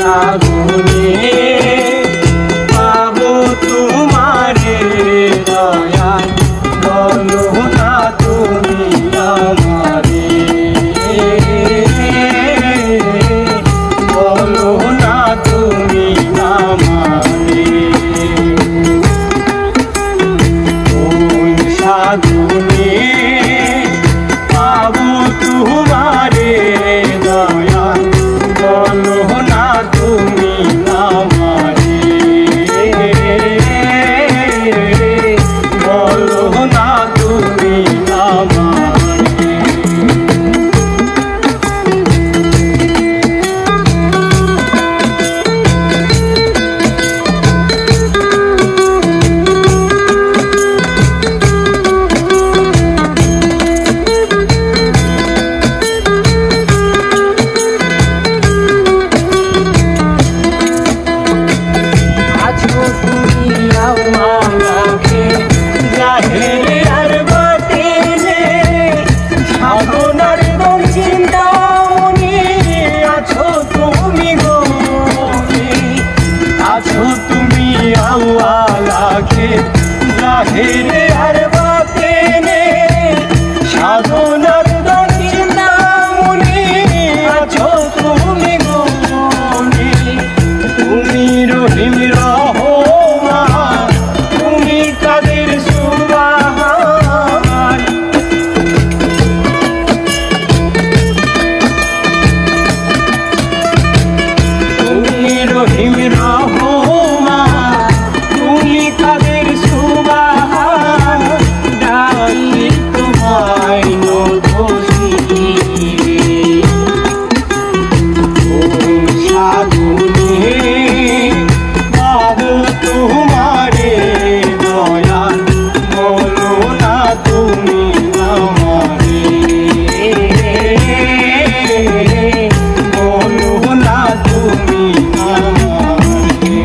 সাধনে পাবো তোমারে দয়াল, বলো না তুমি আমারে, বলো না তুমি আমারে। কোন সাধনে পাবো তোমারে দয়াল, বলো না তুমি আমারে, বলো না তুমি আমারে। জাহেরে আর বাতেনে সাধনার দক্ষিণামণি আছো তুমি গোপনে, তুমি রহিম রহমান, তুমি কাদের সুবহান। তুমি রহিম রহমান, তুমি কাদের সুবহান, ডাকি তোমায় নদোষী। কোন সাধনে পাবো তোমারে দয়াল, বলো না তুমি আমারে, বলো না তুমি আমারে।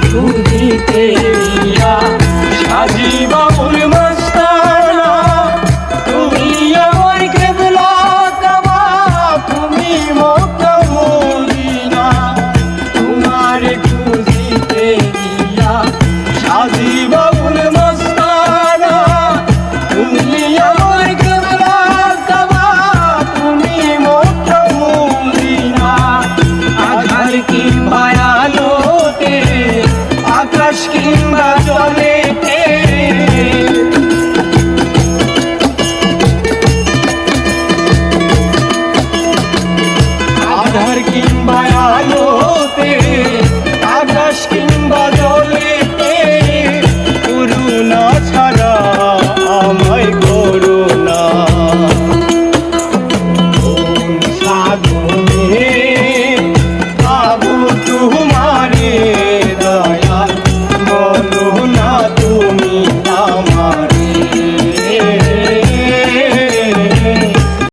খুঁজিতে সাজি বাবুল মস্তানা, তুমি আমার কেবলা কাবা, তুমি মক্কা মদিনা। তোমার খুঁজিতে সাজি বাবুল মস্তানা, তুমি আমার কেবলা কাবা, তুমি মক্কা মদিনা। আধার কি মায়ালোতে আকাশ কি